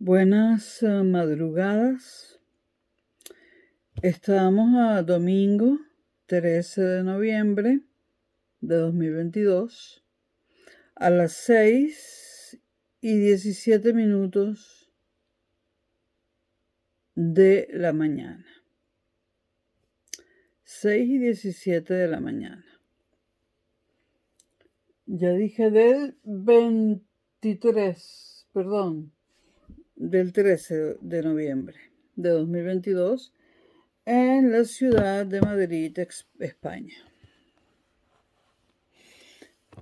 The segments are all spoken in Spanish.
Buenas madrugadas. Estamos a domingo 13 de noviembre de 2022 a las 6:17 de la mañana. 6:17 de la mañana. Ya dije del 13 de noviembre de 2022 en la ciudad de Madrid, España.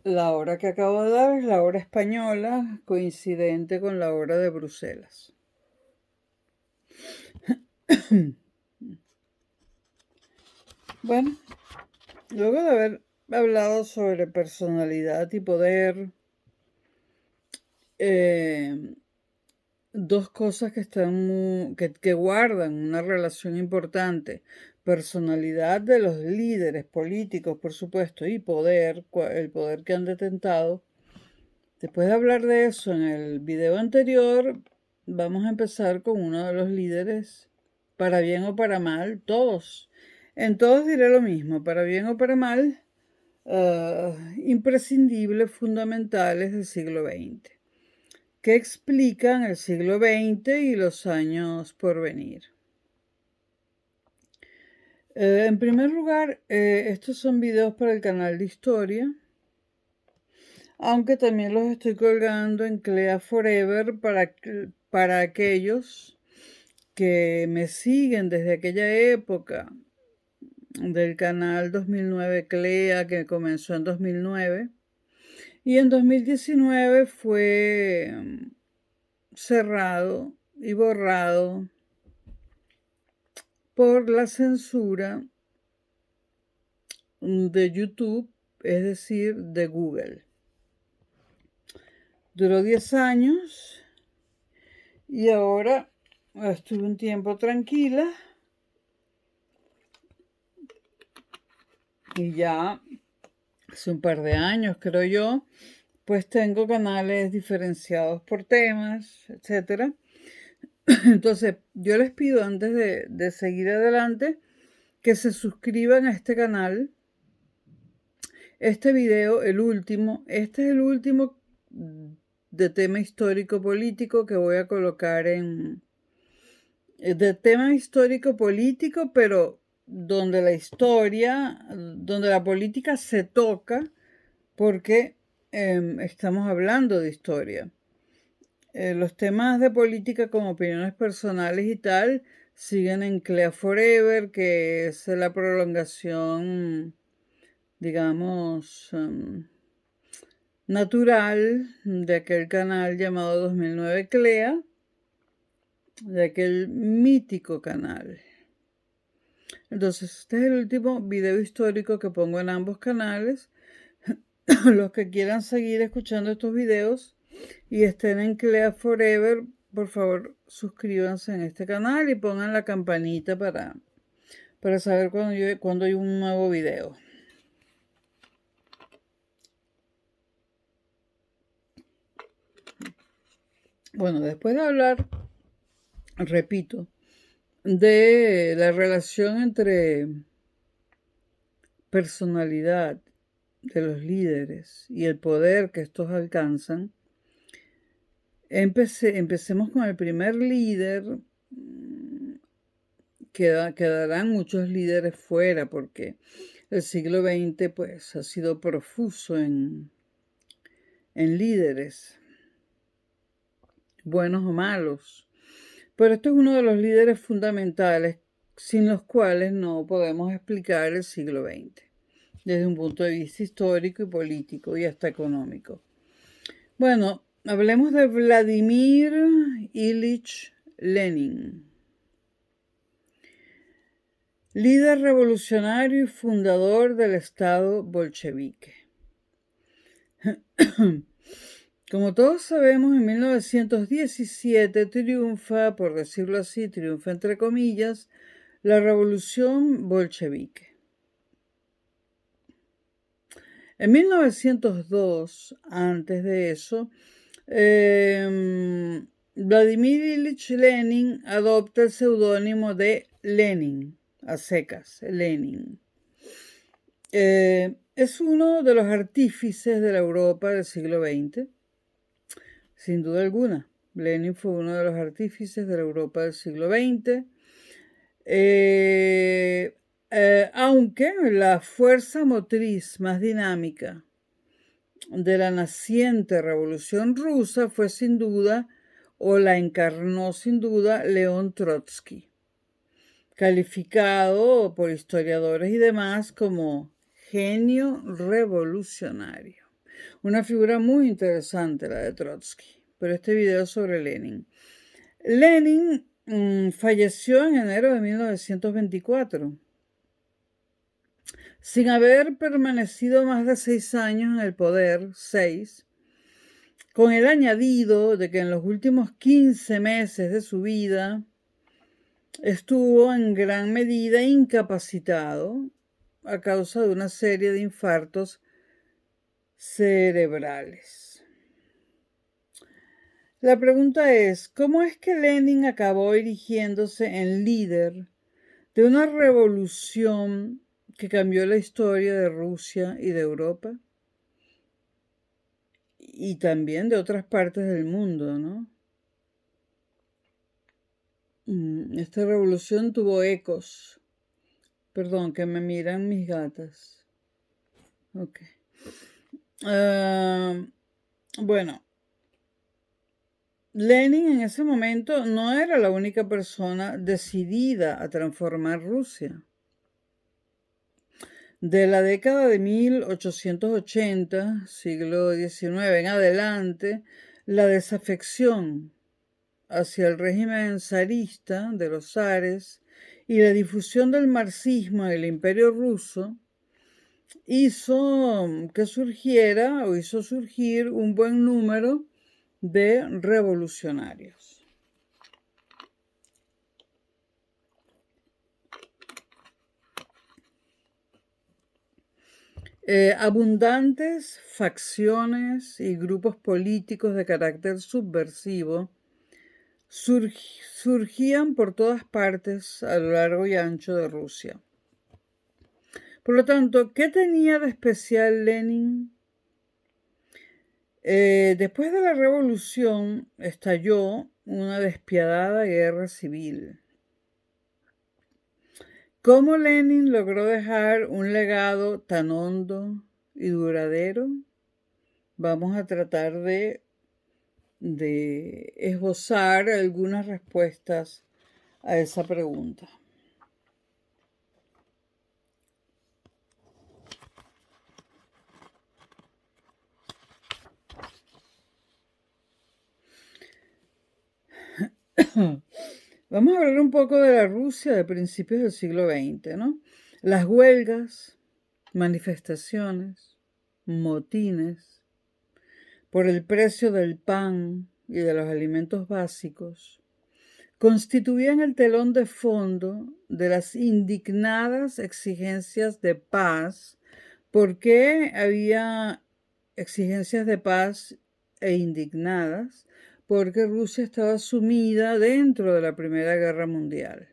La hora que acabo de dar es la hora española, coincidente con la hora de Bruselas. Bueno, luego de haber hablado sobre personalidad y poder, dos cosas que están que guardan una relación importante: personalidad de los líderes políticos, por supuesto, y poder, el poder que han detentado. Después de hablar de eso en el video anterior, vamos a empezar con uno de los líderes, para bien o para mal, todos. En todos diré lo mismo, para bien o para mal, imprescindibles, fundamentales del siglo XX, que explican el siglo XX y los años por venir. En primer lugar, estos son videos para el canal de historia, aunque también los estoy colgando en Clea Forever para aquellos que me siguen desde aquella época del canal 2009 Clea, que comenzó en 2009 y en 2019 fue cerrado y borrado por la censura de YouTube, es decir, de Google. Duró 10 años y ahora estuve un tiempo tranquila y ya hace un par de años, creo yo, pues tengo canales diferenciados por temas, etc. Entonces, yo les pido, antes de seguir adelante, que se suscriban a este canal. Este video, este es el último de tema histórico-político que voy a colocar de tema histórico-político, pero donde la política se toca, porque estamos hablando de historia. Los temas de política como opiniones personales y tal siguen en Clea Forever, que es la prolongación, digamos, natural de aquel canal llamado 2009 Clea, de aquel mítico canal. Entonces, este es el último video histórico que pongo en ambos canales. Los que quieran seguir escuchando estos videos y estén en Clea Forever, por favor, suscríbanse en este canal y pongan la campanita para saber cuando hay un nuevo video. Bueno, después de hablar, repito, de la relación entre personalidad de los líderes y el poder que estos alcanzan, empecemos con el primer líder. Quedarán muchos líderes fuera porque el siglo XX pues ha sido profuso en líderes, buenos o malos. Pero este es uno de los líderes fundamentales sin los cuales no podemos explicar el siglo XX, desde un punto de vista histórico y político y hasta económico. Bueno, hablemos de Vladimir Ilich Lenin. Líder revolucionario y fundador del Estado bolchevique. Como todos sabemos, en 1917 triunfa, por decirlo así, triunfa entre comillas, la revolución bolchevique. En 1902, antes de eso, Vladimir Ilich Lenin adopta el seudónimo de Lenin, a secas, Lenin. Es uno de los artífices de la Europa del siglo XX, sin duda alguna. Lenin fue uno de los artífices de la Europa del siglo XX, aunque la fuerza motriz más dinámica de la naciente revolución rusa fue sin duda, o la encarnó sin duda, León Trotsky, calificado por historiadores y demás como genio revolucionario. Una figura muy interesante la de Trotsky, pero este video es sobre Lenin. Lenin falleció en enero de 1924, sin haber permanecido más de 6 años en el poder, 6, con el añadido de que en los últimos 15 meses de su vida estuvo en gran medida incapacitado a causa de una serie de infartos cerebrales. La pregunta es, ¿cómo es que Lenin acabó erigiéndose en líder de una revolución que cambió la historia de Rusia y de Europa? Y también de otras partes del mundo, ¿no? Esta revolución tuvo ecos. Perdón, que me miran mis gatas. Ok. Bueno, Lenin en ese momento no era la única persona decidida a transformar Rusia. De la década de 1880, siglo XIX en adelante, la desafección hacia el régimen zarista de los zares y la difusión del marxismo en el Imperio Ruso hizo surgir un buen número de revolucionarios. Abundantes facciones y grupos políticos de carácter subversivo surgían por todas partes a lo largo y ancho de Rusia. Por lo tanto, ¿qué tenía de especial Lenin? Después de la revolución estalló una despiadada guerra civil. ¿Cómo Lenin logró dejar un legado tan hondo y duradero? Vamos a tratar de esbozar algunas respuestas a esa pregunta. Vamos a hablar un poco de la Rusia de principios del siglo XX, ¿no? Las huelgas, manifestaciones, motines por el precio del pan y de los alimentos básicos constituían el telón de fondo de las indignadas exigencias de paz. ¿Por qué había exigencias de paz e indignadas? Porque Rusia estaba sumida dentro de la Primera Guerra Mundial.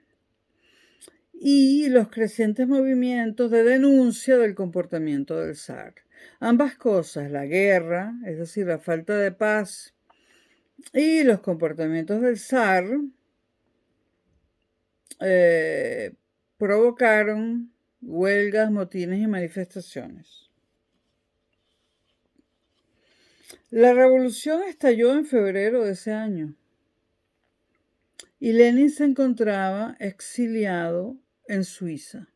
Y los crecientes movimientos de denuncia del comportamiento del zar. Ambas cosas, la guerra, es decir, la falta de paz, y los comportamientos del zar, provocaron huelgas, motines y manifestaciones. La revolución estalló en febrero de ese año y Lenin se encontraba exiliado en Suiza.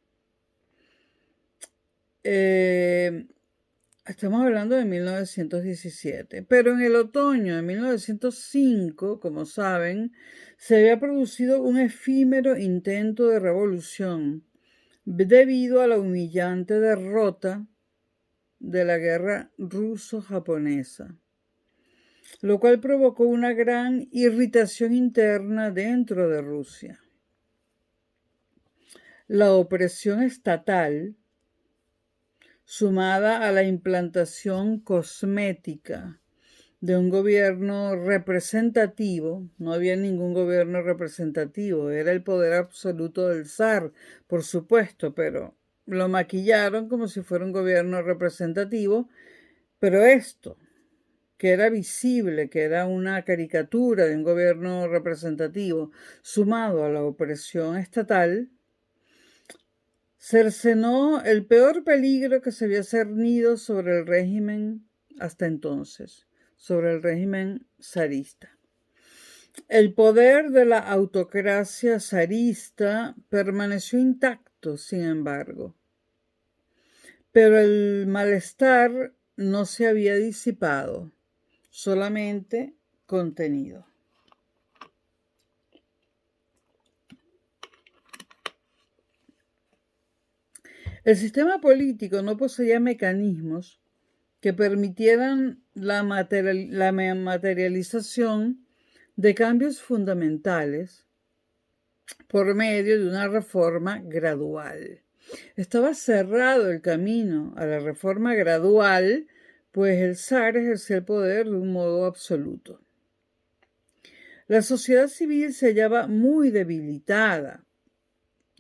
Estamos hablando de 1917, pero en el otoño de 1905, como saben, se había producido un efímero intento de revolución debido a la humillante derrota de la guerra ruso-japonesa, lo cual provocó una gran irritación interna dentro de Rusia. La opresión estatal, sumada a la implantación cosmética de un gobierno representativo. No había ningún gobierno representativo, era el poder absoluto del zar, por supuesto, pero lo maquillaron como si fuera un gobierno representativo. Pero esto, que era visible, que era una caricatura de un gobierno representativo, sumado a la opresión estatal, cercenó el peor peligro que se había cernido sobre el régimen hasta entonces, sobre el régimen zarista. El poder de la autocracia zarista permaneció intacto, sin embargo, pero el malestar no se había disipado, solamente contenido. El sistema político no poseía mecanismos que permitieran la materialización de cambios fundamentales por medio de una reforma gradual. Estaba cerrado el camino a la reforma gradual, pues el zar ejercía el poder de un modo absoluto. La sociedad civil se hallaba muy debilitada,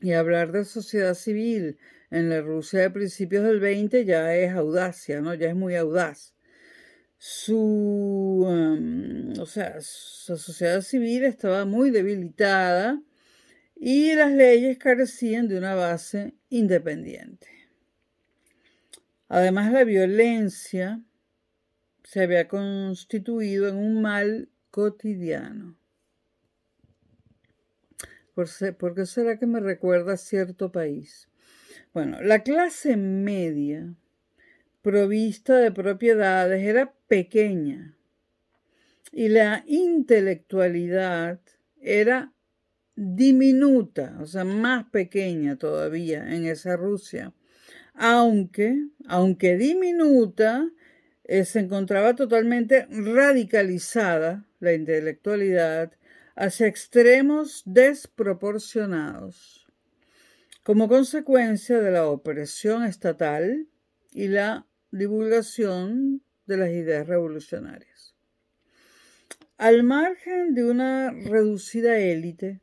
y hablar de sociedad civil en la Rusia de principios del 20 ya es audacia, ¿no? Ya es muy audaz. Su sociedad civil estaba muy debilitada y las leyes carecían de una base independiente. Además, la violencia se había constituido en un mal cotidiano. ¿Por qué será que me recuerda a cierto país? Bueno, la clase media provista de propiedades era pequeña y la intelectualidad era diminuta, o sea, más pequeña todavía en esa Rusia. Aunque diminuta, se encontraba totalmente radicalizada la intelectualidad hacia extremos desproporcionados, como consecuencia de la opresión estatal y la divulgación de las ideas revolucionarias. Al margen de una reducida élite,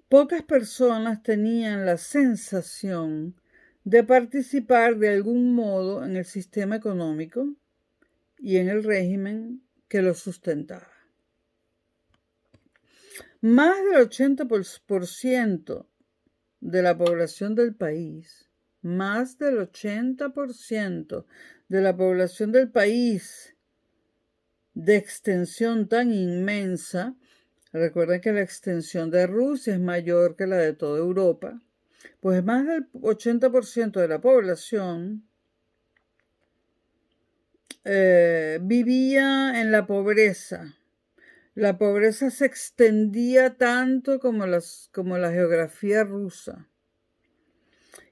pocas personas tenían la sensación de participar de algún modo en el sistema económico y en el régimen que lo sustentaba. Más del 80% de la población del país, más del 80% de la población del país de extensión tan inmensa, recuerden que la extensión de Rusia es mayor que la de toda Europa, pues más del 80% de la población vivía en la pobreza. La pobreza se extendía tanto como la geografía rusa.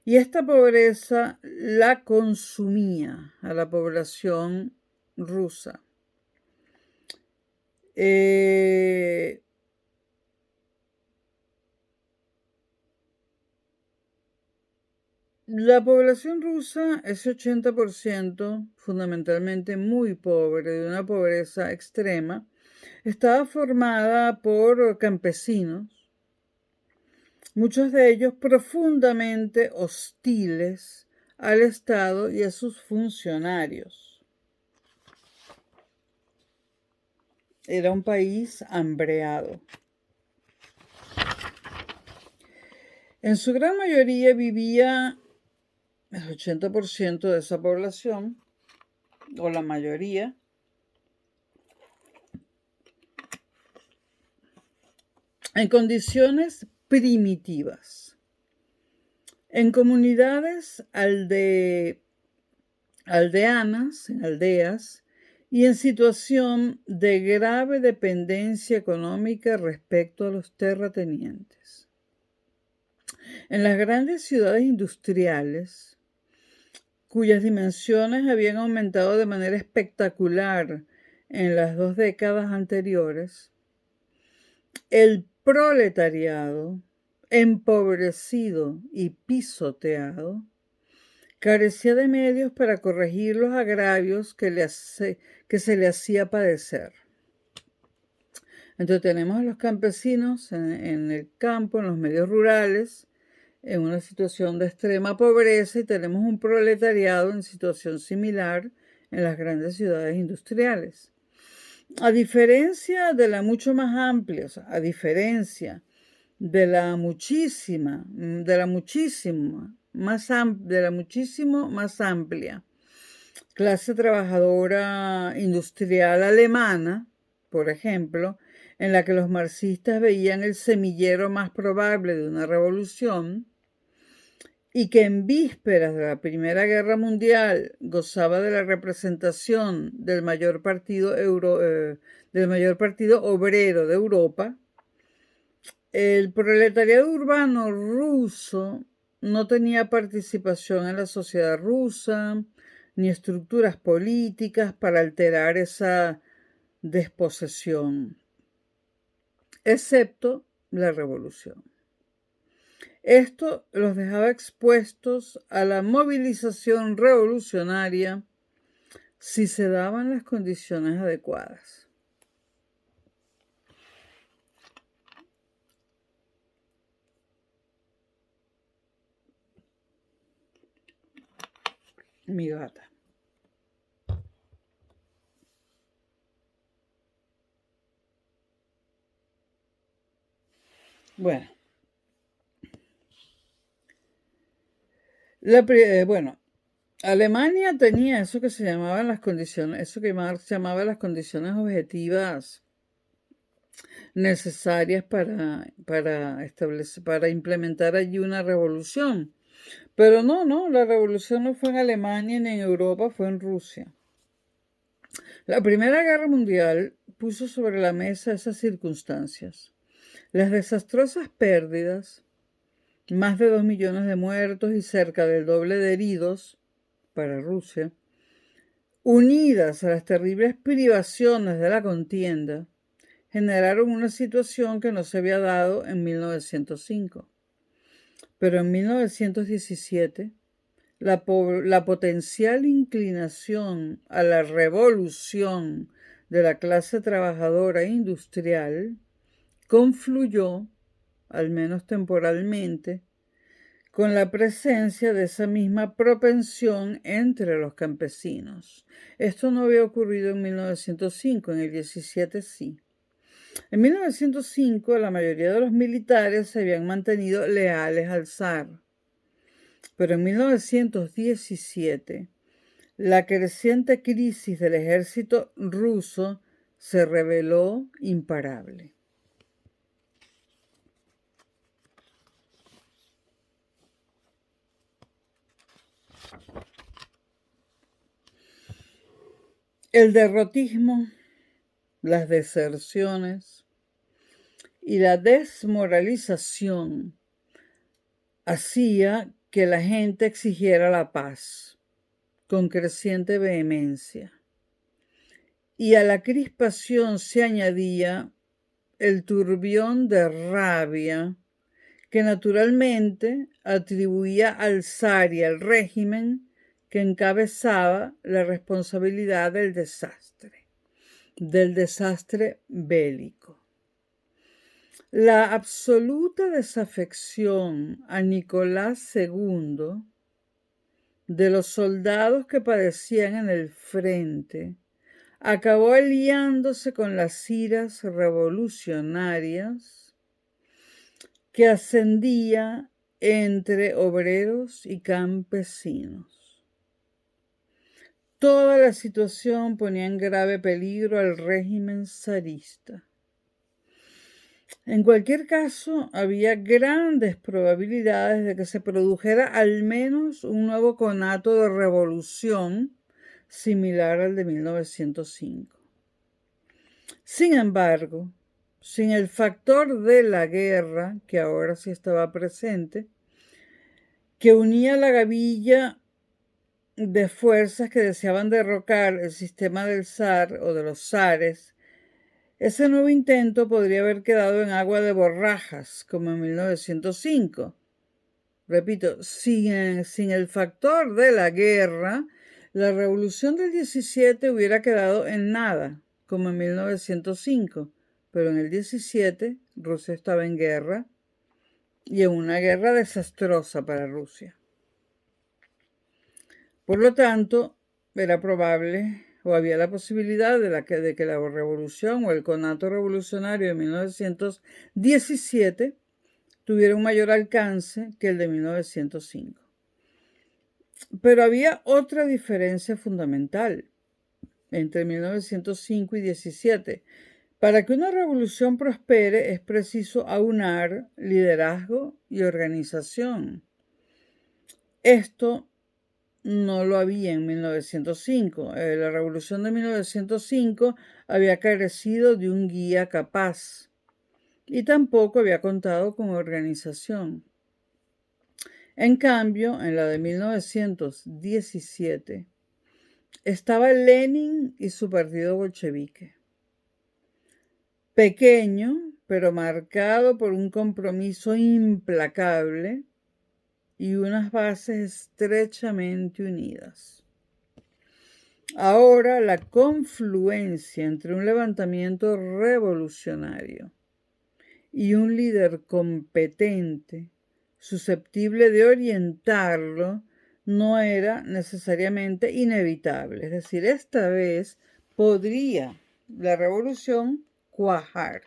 Y esta pobreza la consumía a la población rusa. La población rusa, ese 80%, fundamentalmente muy pobre, de una pobreza extrema, estaba formada por campesinos, muchos de ellos profundamente hostiles al Estado y a sus funcionarios. Era un país hambreado. En su gran mayoría vivía el 80% de esa población, o la mayoría, en condiciones primitivas, en comunidades aldeanas, en aldeas, y en situación de grave dependencia económica respecto a los terratenientes. En las grandes ciudades industriales, cuyas dimensiones habían aumentado de manera espectacular en las 2 décadas anteriores, el proletariado, empobrecido y pisoteado, carecía de medios para corregir los agravios que que se le hacía padecer. Entonces tenemos a los campesinos en el campo, en los medios rurales, en una situación de extrema pobreza, y tenemos un proletariado en situación similar en las grandes ciudades industriales. A diferencia de la mucho más amplia, o sea, a diferencia de la muchísimo más amplia clase trabajadora industrial alemana, por ejemplo, en la que los marxistas veían el semillero más probable de una revolución, y que en vísperas de la Primera Guerra Mundial gozaba de la representación del mayor partido obrero de Europa, el proletariado urbano ruso no tenía participación en la sociedad rusa, ni estructuras políticas para alterar esa desposesión, excepto la revolución. Esto los dejaba expuestos a la movilización revolucionaria si se daban las condiciones adecuadas. Mi gata. Bueno. Alemania tenía eso que se llamaban las condiciones, eso que Marx llamaba las condiciones objetivas necesarias para implementar allí una revolución. Pero no, la revolución no fue en Alemania ni en Europa, fue en Rusia. La Primera Guerra Mundial puso sobre la mesa esas circunstancias. Las desastrosas pérdidas, más de 2 millones de muertos y cerca del doble de heridos para Rusia, unidas a las terribles privaciones de la contienda, generaron una situación que no se había dado en 1905. Pero en 1917, la potencial inclinación a la revolución de la clase trabajadora e industrial confluyó, al menos temporalmente, con la presencia de esa misma propensión entre los campesinos. Esto no había ocurrido en 1905, en el 17 sí. En 1905 la mayoría de los militares se habían mantenido leales al zar, pero en 1917 la creciente crisis del ejército ruso se reveló imparable. El derrotismo, las deserciones y la desmoralización hacía que la gente exigiera la paz con creciente vehemencia. Y a la crispación se añadía el turbión de rabia que naturalmente atribuía al zar y al régimen que encabezaba la responsabilidad del desastre bélico. La absoluta desafección a Nicolás II de los soldados que padecían en el frente acabó aliándose con las iras revolucionarias que ascendía entre obreros y campesinos. Toda la situación ponía en grave peligro al régimen zarista. En cualquier caso, había grandes probabilidades de que se produjera al menos un nuevo conato de revolución similar al de 1905. Sin embargo, sin el factor de la guerra, que ahora sí estaba presente, que unía la gavilla de fuerzas que deseaban derrocar el sistema del zar o de los zares, ese nuevo intento podría haber quedado en agua de borrajas, como en 1905. Repito, sin el factor de la guerra, La revolución del 17 hubiera quedado en nada, como en 1905, pero en el 17 Rusia estaba en guerra, y en una guerra desastrosa para Rusia. Por lo tanto, era probable o había la posibilidad de que la revolución o el conato revolucionario de 1917 tuviera un mayor alcance que el de 1905. Pero había otra diferencia fundamental entre 1905 y 17. Para que una revolución prospere es preciso aunar liderazgo y organización. Esto no lo había en 1905. La revolución de 1905 había carecido de un guía capaz y tampoco había contado con organización. En cambio, en la de 1917 estaba Lenin y su partido bolchevique. Pequeño, pero marcado por un compromiso implacable y unas bases estrechamente unidas. Ahora la confluencia entre un levantamiento revolucionario y un líder competente, susceptible de orientarlo, no era necesariamente inevitable. Es decir, esta vez podría la revolución cuajar,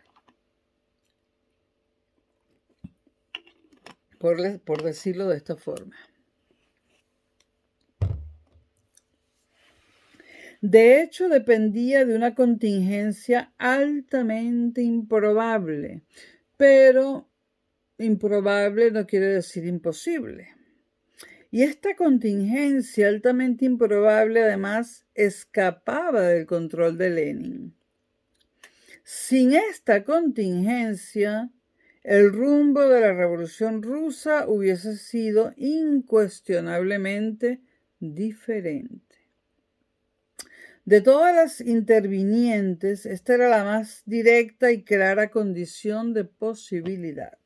por decirlo de esta forma. De hecho, dependía de una contingencia altamente improbable, pero improbable no quiere decir imposible. Y esta contingencia altamente improbable, además, escapaba del control de Lenin. Sin esta contingencia, el rumbo de la Revolución Rusa hubiese sido incuestionablemente diferente. De todas las intervinientes, esta era la más directa y clara condición de posibilidad.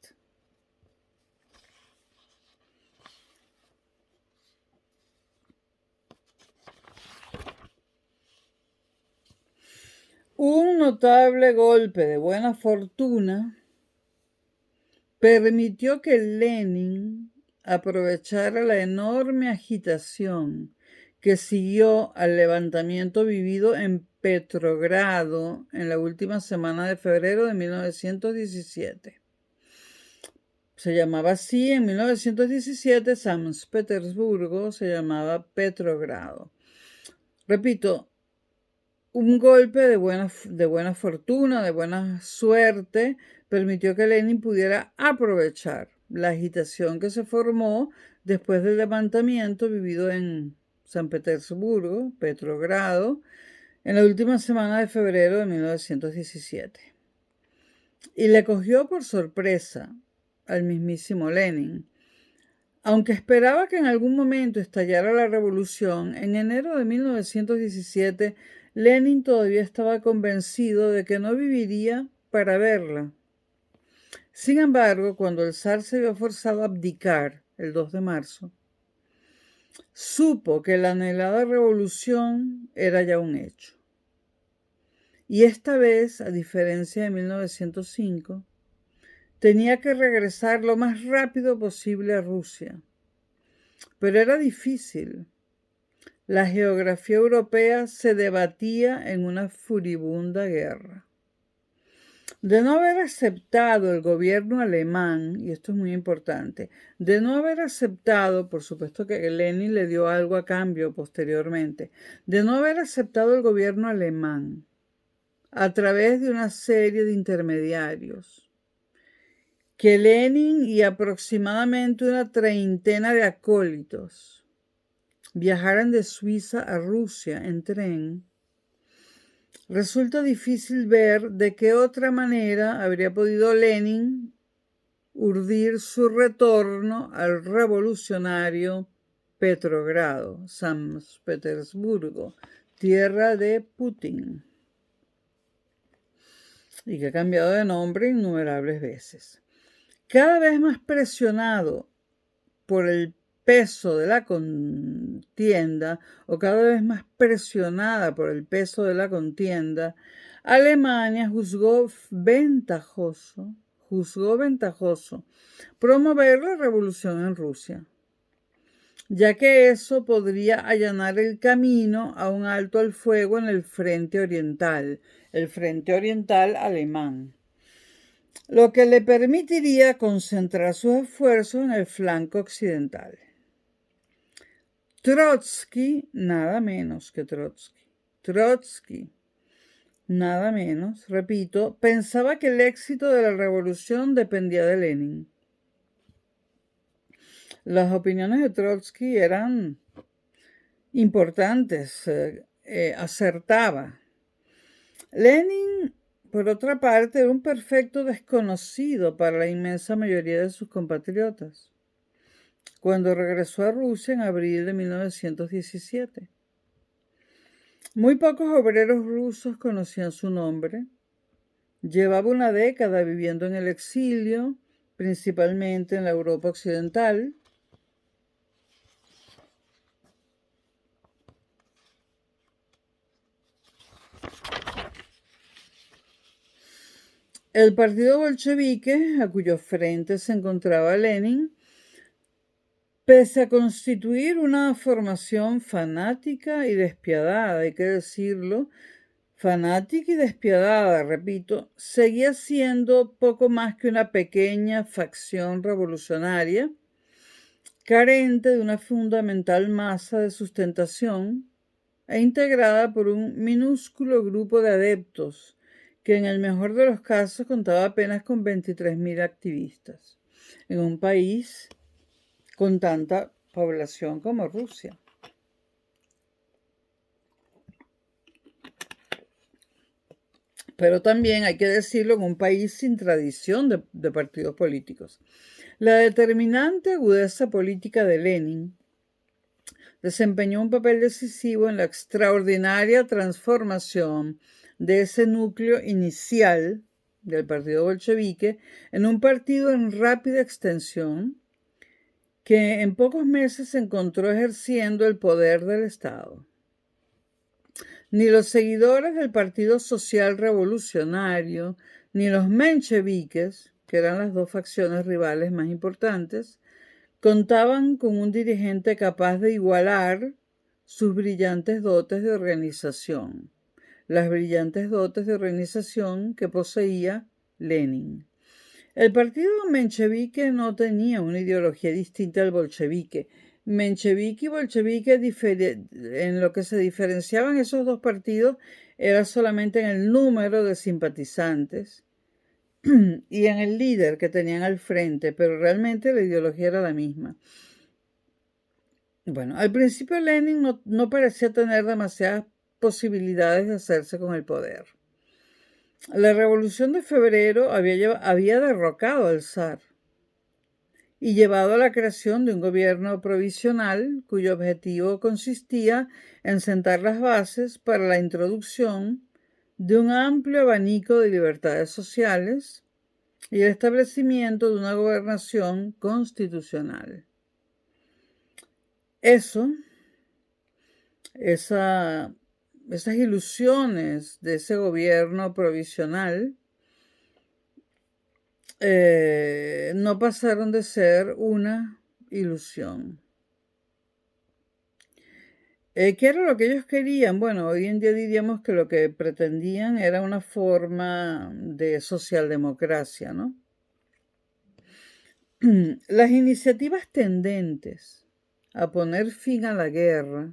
Un notable golpe de buena fortuna permitió que Lenin aprovechara la enorme agitación que siguió al levantamiento vivido en Petrogrado en la última semana de febrero de 1917. Se llamaba así en 1917, San Petersburgo se llamaba Petrogrado. Repito, un golpe de buena fortuna, de buena suerte, permitió que Lenin pudiera aprovechar la agitación que se formó después del levantamiento vivido en San Petersburgo, Petrogrado, en la última semana de febrero de 1917. Y le cogió por sorpresa al mismísimo Lenin. Aunque esperaba que en algún momento estallara la revolución, en enero de 1917 Lenin todavía estaba convencido de que no viviría para verla. Sin embargo, cuando el zar se vio forzado a abdicar el 2 de marzo, supo que la anhelada revolución era ya un hecho. Y esta vez, a diferencia de 1905, tenía que regresar lo más rápido posible a Rusia. Pero era difícil. La geografía europea se debatía en una furibunda guerra. De no haber aceptado el gobierno alemán, y esto es muy importante, de no haber aceptado, por supuesto que Lenin le dio algo a cambio posteriormente, de no haber aceptado el gobierno alemán a través de una serie de intermediarios, que Lenin y aproximadamente una treintena de acólitos viajaran de Suiza a Rusia en tren, resulta difícil ver de qué otra manera habría podido Lenin urdir su retorno al revolucionario Petrogrado, San Petersburgo, tierra de Putin, y que ha cambiado de nombre innumerables veces. Cada vez más presionado por el peso de la contienda, o cada vez más presionada por el peso de la contienda, Alemania juzgó ventajoso promover la revolución en Rusia, ya que eso podría allanar el camino a un alto al fuego en el frente oriental alemán, lo que le permitiría concentrar sus esfuerzos en el flanco occidental. Trotsky, nada menos, repito, pensaba que el éxito de la revolución dependía de Lenin. Las opiniones de Trotsky eran importantes, acertaba. Lenin, por otra parte, era un perfecto desconocido para la inmensa mayoría de sus compatriotas cuando regresó a Rusia en abril de 1917. Muy pocos obreros rusos conocían su nombre. Llevaba una década viviendo en el exilio, principalmente en la Europa occidental. El partido bolchevique, a cuyo frente se encontraba Lenin, pese a constituir una formación fanática y despiadada, hay que decirlo, fanática y despiadada, repito, seguía siendo poco más que una pequeña facción revolucionaria, carente de una fundamental masa de sustentación e integrada por un minúsculo grupo de adeptos, que en el mejor de los casos contaba apenas con 23.000 activistas, en un país con tanta población como Rusia. Pero también hay que decirlo, en un país sin tradición de partidos políticos. La determinante agudeza política de Lenin desempeñó un papel decisivo en la extraordinaria transformación de ese núcleo inicial del partido bolchevique en un partido en rápida extensión que en pocos meses se encontró ejerciendo el poder del Estado. Ni los seguidores del Partido Social Revolucionario, ni los mencheviques, que eran las dos facciones rivales más importantes, contaban con un dirigente capaz de igualar sus brillantes dotes de organización, las brillantes dotes de organización que poseía Lenin. El partido menchevique no tenía una ideología distinta al bolchevique. Menchevique y bolchevique, en lo que se diferenciaban esos dos partidos, era solamente en el número de simpatizantes y en el líder que tenían al frente, pero realmente la ideología era la misma. Bueno, al principio Lenin no parecía tener demasiadas posibilidades de hacerse con el poder. La Revolución de Febrero había derrocado al zar y llevado a la creación de un gobierno provisional cuyo objetivo consistía en sentar las bases para la introducción de un amplio abanico de libertades sociales y el establecimiento de una gobernación constitucional. Esas ilusiones de ese gobierno provisional no pasaron de ser una ilusión. ¿Qué era lo que ellos querían? Bueno, hoy en día diríamos que lo que pretendían era una forma de socialdemocracia, ¿no? Las iniciativas tendentes a poner fin a la guerra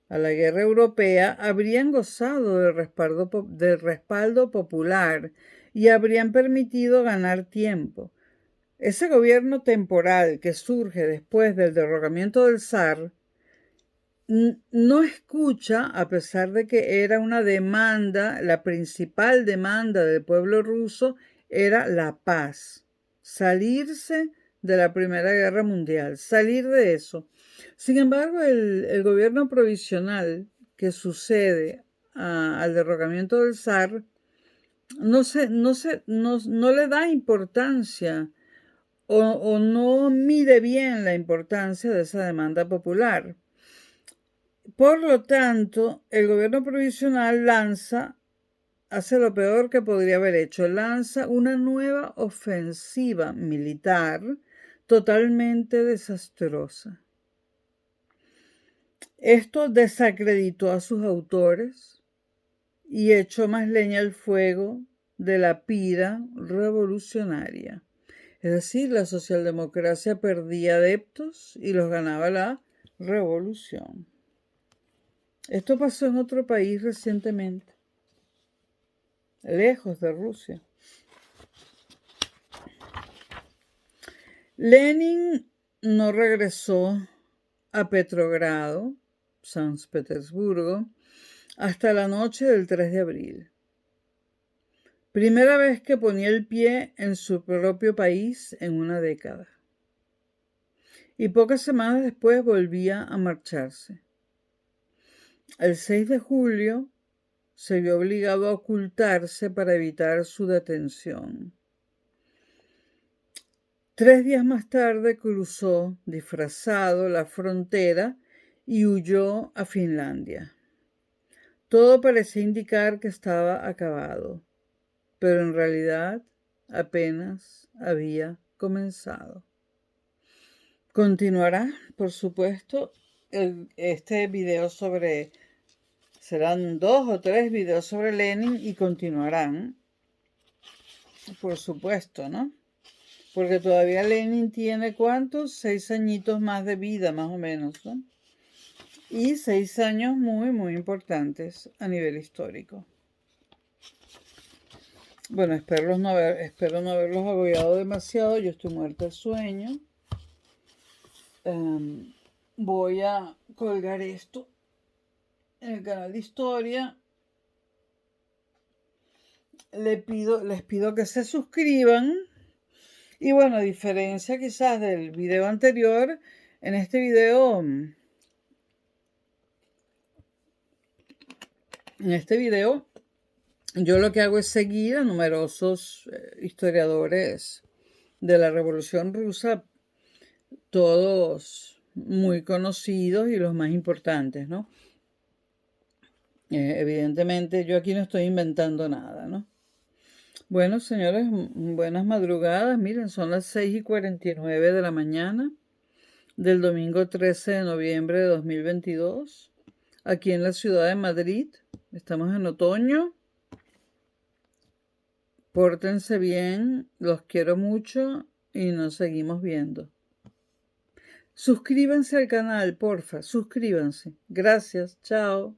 europea, habrían gozado del respaldo popular y habrían permitido ganar tiempo. Ese gobierno temporal que surge después del derrocamiento del zar no escucha, a pesar de que era una demanda, la principal demanda del pueblo ruso era la paz, salirse de la Primera Guerra Mundial, salir de eso. Sin embargo, el gobierno provisional que sucede al derrocamiento del zar no le da importancia o no mide bien la importancia de esa demanda popular. Por lo tanto, el gobierno provisional hace lo peor que podría haber hecho, lanza una nueva ofensiva militar totalmente desastrosa. Esto desacreditó a sus autores y echó más leña al fuego de la pira revolucionaria. Es decir, la socialdemocracia perdía adeptos y los ganaba la revolución. Esto pasó en otro país recientemente, lejos de Rusia. Lenin no regresó a Petrogrado, San Petersburgo, hasta la noche del 3 de abril. Primera vez que ponía el pie en su propio país en una década. Y pocas semanas después volvía a marcharse. El 6 de julio se vio obligado a ocultarse para evitar su detención. 3 días más tarde cruzó, disfrazado, la frontera y huyó a Finlandia. Todo parecía indicar que estaba acabado, pero en realidad apenas había comenzado. Continuará, por supuesto, este video serán 2 o 3 videos sobre Lenin y continuarán, por supuesto, ¿no? Porque todavía Lenin tiene, ¿cuántos? 6 añitos más de vida, más o menos, ¿no? Y 6 años muy, muy importantes a nivel histórico. Bueno, espero no haberlos agobiado demasiado. Yo estoy muerta de sueño. Voy a colgar esto en el canal de historia. Les pido que se suscriban. Y bueno, a diferencia quizás del video anterior, en este video yo lo que hago es seguir a numerosos historiadores de la Revolución Rusa, todos muy conocidos y los más importantes, ¿no? Evidentemente yo aquí no estoy inventando nada, ¿no? Bueno, señores, buenas madrugadas. Miren, son las 6:49 de la mañana del domingo 13 de noviembre de 2022, aquí en la ciudad de Madrid. Estamos en otoño. Pórtense bien, los quiero mucho y nos seguimos viendo. Suscríbanse al canal, porfa, suscríbanse. Gracias, chao.